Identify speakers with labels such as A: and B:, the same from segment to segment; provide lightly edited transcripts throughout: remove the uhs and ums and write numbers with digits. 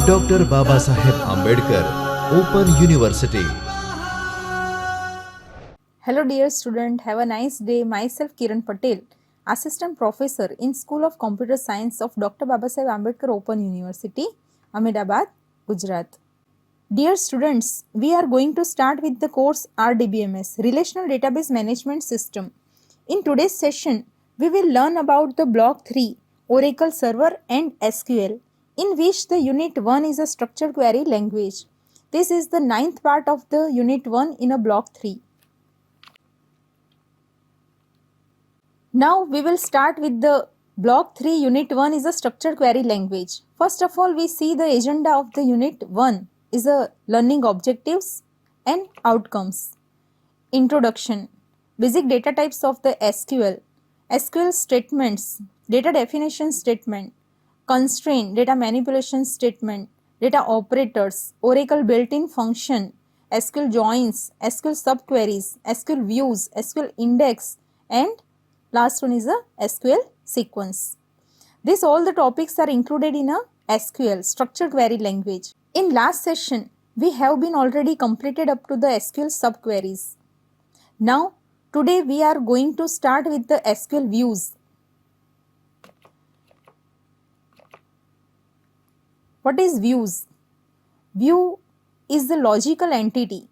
A: Dr. Babasaheb Ambedkar Open University.
B: Hello dear student, have a nice day. Myself Kiran Patel, Assistant Professor in School of Computer Science of Dr. Babasaheb Ambedkar Open University, Ahmedabad, Gujarat. Dear students, we are going to start with the course RDBMS, Relational Database Management System. In today's session, we will learn about the Block-3, Oracle Server and SQL, in which the Unit-1 is a structured query language. This is the 9th part of the Unit-1 in a Block-3. Now we will start with the Block-3 Unit-1 is a structured query language. First of all, we see the agenda of the Unit-1 is a learning objectives and outcomes. Introduction, basic data types of the SQL, SQL statements, data definition statement, constraint, data manipulation statement, data operators, Oracle built-in function, SQL joins, SQL subqueries, SQL views, SQL index, and last one is a SQL sequence. These all the topics are included in a SQL, structured query language. In last session, we have been already completed up to the SQL subqueries. Now, today we are going to start with the SQL views. What is views? View is the logical entity.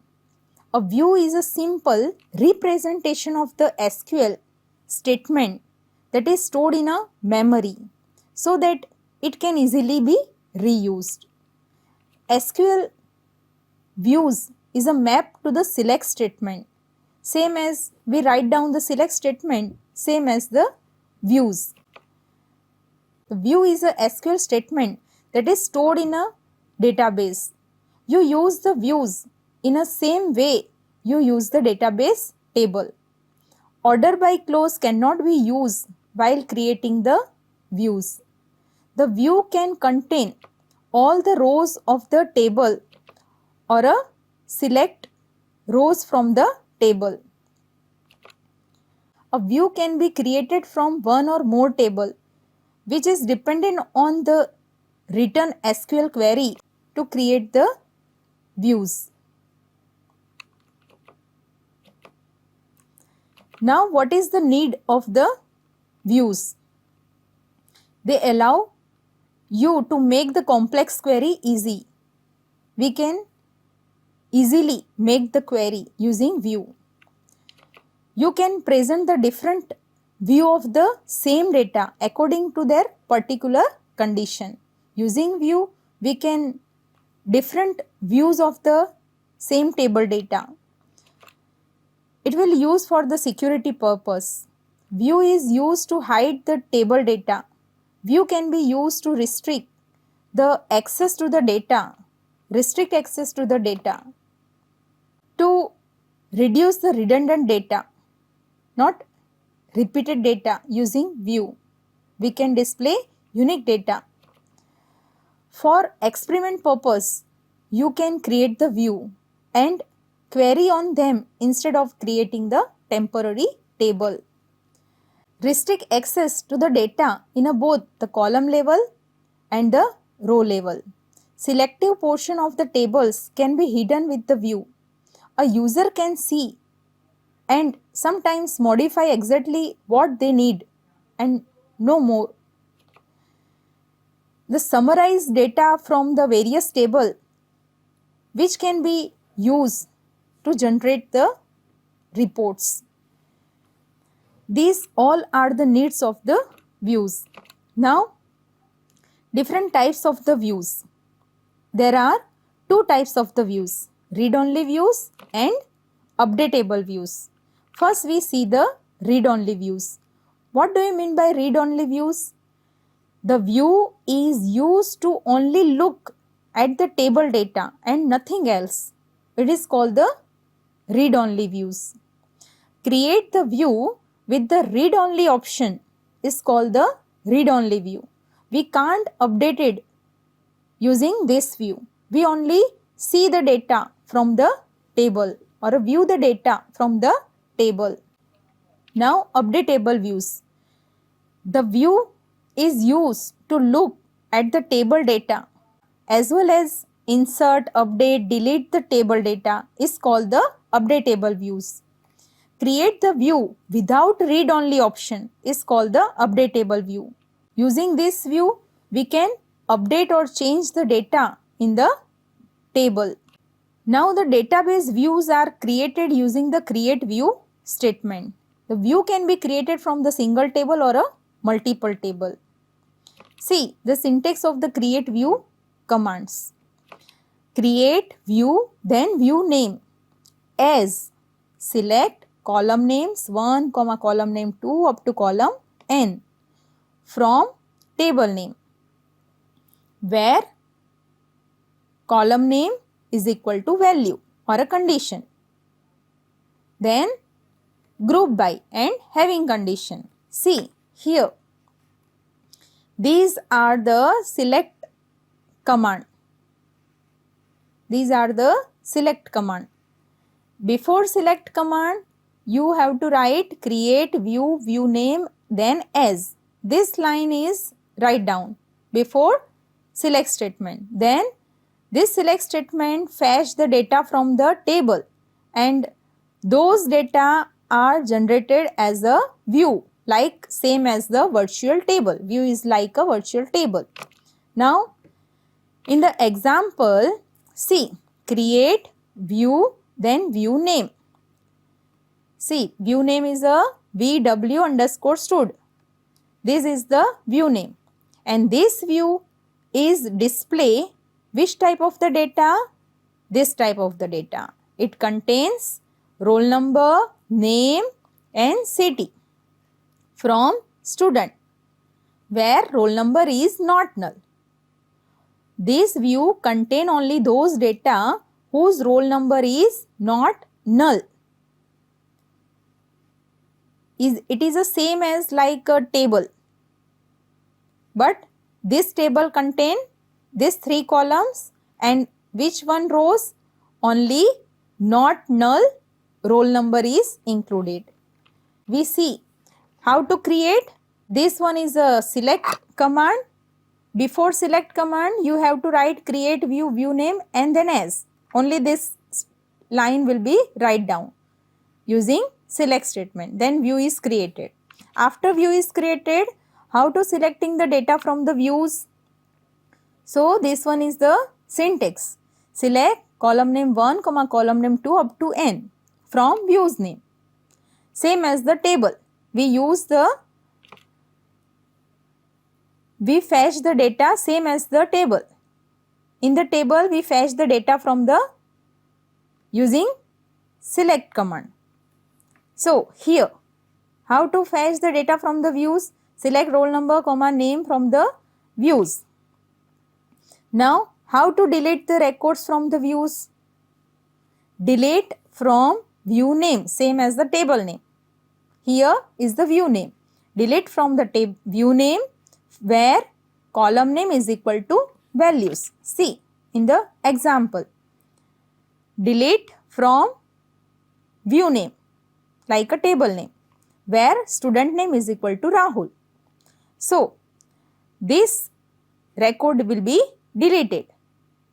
B: A view is a simple representation of the SQL statement that is stored in a memory so that it can easily be reused. SQL views is a map to the select statement. Same as we write down the select statement, same as the views. The view is a SQL statement that is stored in a database. You use the views in a same way you use the database table. Order by clause cannot be used while creating the views. The view can contain all the rows of the table or a select rows from the table. A view can be created from one or more table, which is dependent on the written SQL query to create the views. Now, what is the need of the views? They allow you to make the complex query easy. We can easily make the query using view. You can present the different view of the same data according to their particular condition. Using view, we can different views of the same table data. It will use for the security purpose. View is used to hide the table data. View can be used to restrict the access to the data, restrict access to the data, to reduce the redundant data, not repeated data using view. We can display unique data. For experiment purpose, you can create the view and query on them instead of creating the temporary table. Restrict access to the data in both the column level and the row level. Selective portion of the tables can be hidden with the view. A user can see and sometimes modify exactly what they need and no more. The summarized data from the various table which can be used to generate the reports. These all are the needs of the views. Now, different types of the views. There are two types of the views, read-only views and updatable views. First, we see the read-only views. What do you mean by read-only views? The view is used to only look at the table data and nothing else. It is called the read-only views. Create the view with the read-only option is called the read-only view. We can't update it using this view. We only see the data from the table or view the data from the table. Now, updatable views. The view is used to look at the table data as well as insert, update, delete the table data is called the update table views. Create the view without read-only option is called the update table view. Using this view, we can update or change the data in the table. Now the database views are created using the create view statement. The view can be created from the single table or a multiple table. See the syntax of the create view commands. Create view, then view name as select column names 1, column name 2 up to column n from table name, where column name is equal to value or a condition. Then group by and having condition. See here, these are the select command. These are the select command. Before select command, you have to write create view, view name, then as. This line is write down before select statement. Then this select statement fetch the data from the table and those data are generated as a view, like same as the virtual table. View is like a virtual table. Now in the example, see create view, then view name. See view name is a VW underscore stud. This is the view name and this view is display which type of the data? This type of the data. It contains roll number, name and city from student, where roll number is not null. This view contain only those data whose roll number is not null. It is the same as like a table, but this table contain these 3 columns and which one rows? Only not null roll number is included. We see how to create. This one is a select command. Before select command, you have to write create view, view name and then as. Only this line will be write down using select statement. Then view is created. After view is created, how to selecting the data from the views? So this one is the syntax. Select column name 1, column name 2 up to n from views name. Same as the table. We fetch the data same as the table. In the table, we fetch the data from the using select command. So here, how to fetch the data from the views? Select roll number, name from the views. Now, how to delete the records from the views? Delete from view name, same as the table name. Here is the view name. Delete from the view name where column name is equal to values. See in the example. Delete from view name like a table name where student name is equal to Rahul. So this record will be deleted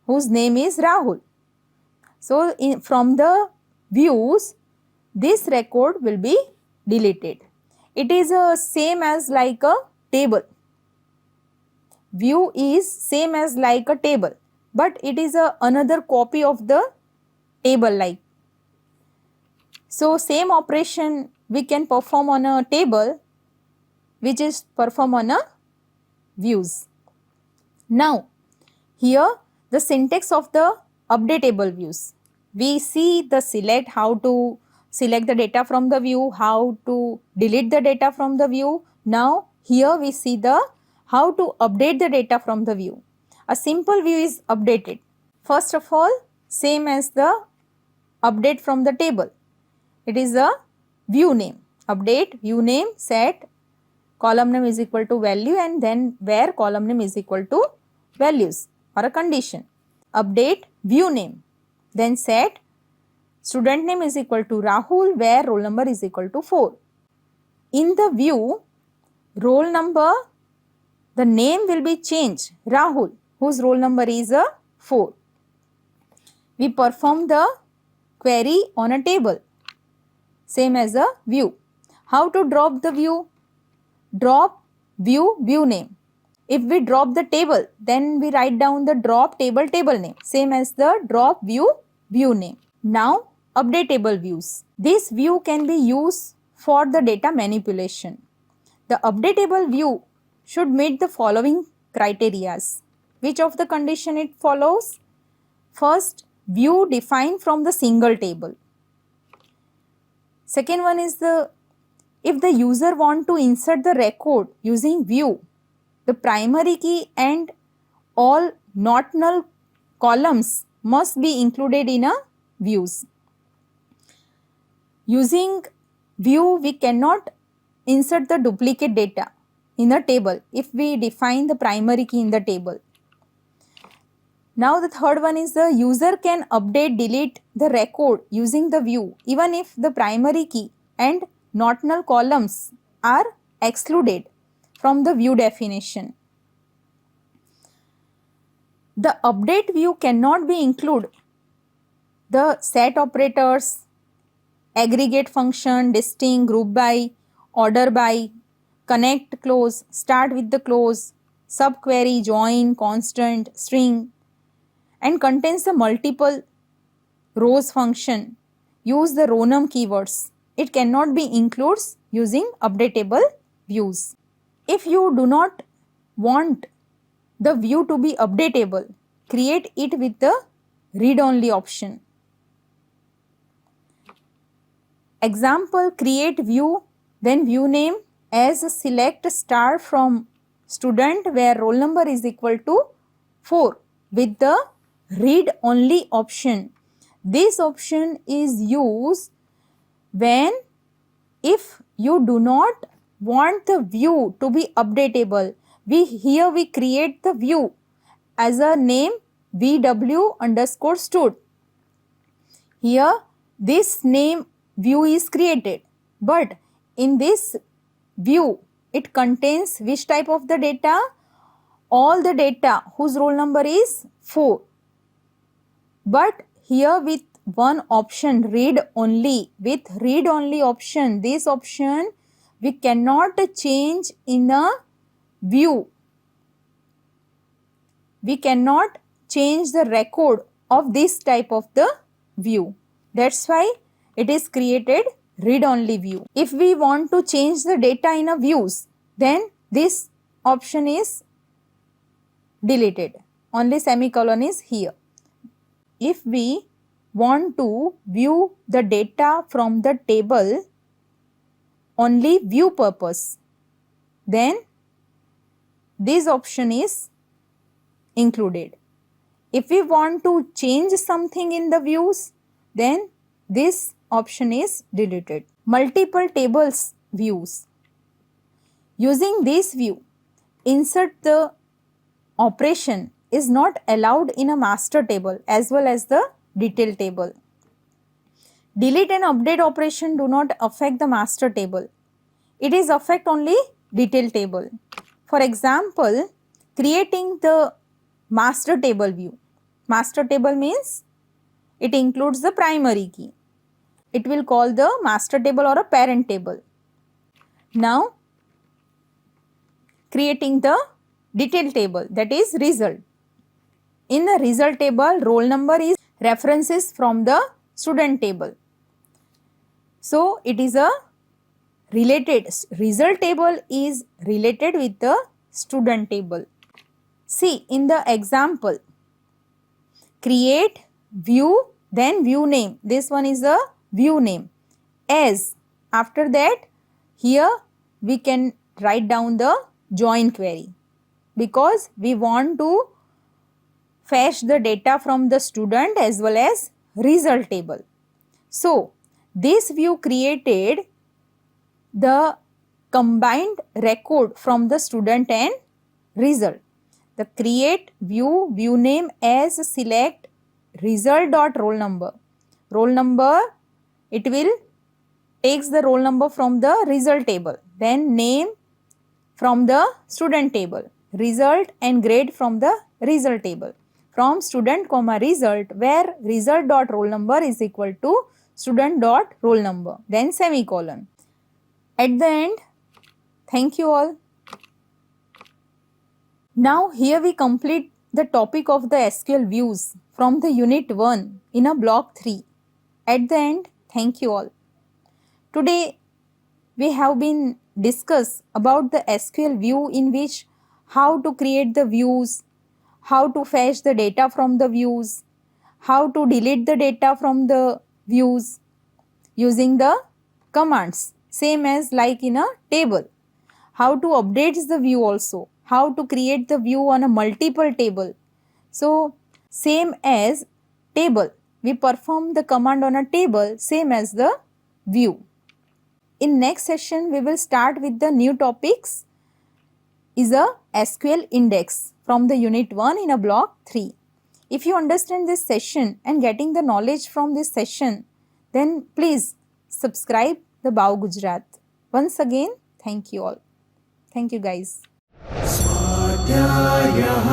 B: whose name is Rahul. So from the views, this record will be deleted. It is same as like a table. View is same as like a table, but it is another copy of the table like. So same operation we can perform on a table which is performed on a views. Now here the syntax of the update table views. We see the select, how to select the data from the view, how to delete the data from the view. Now here we see the how to update the data from the view. A simple view is updated. First of all, same as the update from the table. It is a view name. Update view name, set column name is equal to value and then where column name is equal to values or a condition. Update view name, then set student name is equal to Rahul where roll number is equal to 4. In the view, roll number, the name will be changed Rahul whose roll number is 4. We perform the query on a table, same as a view. How to drop the view? Drop view name. If we drop the table, then we write down the drop table name, same as the drop view name. Now update table views. This view can be used for the data manipulation. The updatable view should meet the following criterias. Which of the condition it follows? First, view defined from the single table. Second one is if the user want to insert the record using view, the primary key and all not null columns must be included in a views. Using view, we cannot insert the duplicate data in a table if we define the primary key in the table. Now the third one is the user can update, delete the record using the view even if the primary key and not null columns are excluded from the view definition. The update view cannot be include the set operators, aggregate function, distinct, group by, order by, connect, close, start with the close, subquery, join, constant, string, and contains the multiple rows function. Use the row num keywords. It cannot be includes using updatable views. If you do not want the view to be updatable, create it with the read only option. Example, create view, then view name as select star from student where roll number is equal to 4 with the read only option. This option is used when if you do not want the view to be updatable. Here we create the view as a name vw underscore stud. Here this name view is created, but in this view it contains which type of the data? All the data whose roll number is 4. But here with one option read only, with read only option, this option we cannot change in a view. We cannot change the record of this type of the view. That's why it is created read only view. If we want to change the data in a views, then this option is deleted. Only semicolon is here. If we want to view the data from the table only view purpose, then this option is included. If we want to change something in the views, then this option is deleted. Multiple tables views. Using this view, insert the operation is not allowed in a master table as well as the detail table. Delete and update operation do not affect the master table. It is affect only detail table. For example, creating the master table view. Master table means it includes the primary key. It will call the master table or a parent table. Now, creating the detail table, that is result. In the result table, roll number is references from the student table. So, it is a related, result table is related with the student table. See in the example, create view, then view name. This one is a view name. As after that, here we can write down the join query because we want to fetch the data from the student as well as result table. So, this view created the combined record from the student and result. The create view name as select result dot roll number. Roll number, it will takes the roll number from the result table, then name from the student table. result and grade from the result table. From student comma result, where result dot roll number is equal to student dot roll number, then semicolon. At the end, thank you all. Now here we complete the topic of the SQL views from the Unit 1 in a Block 3. At the end, thank you all. Today we have been discussed about the SQL view, in which how to create the views, how to fetch the data from the views, how to delete the data from the views using the commands, same as like in a table. How to update the view also, how to create the view on a multiple table. So same as table, we perform the command on a table, same as the view. In next session, we will start with the new topics, is a SQL index from the Unit 1 in a Block 3. If you understand this session and getting the knowledge from this session, then please subscribe the BAOUGujarat. Once again, thank you all. Thank you guys.
C: स्वाध्यायः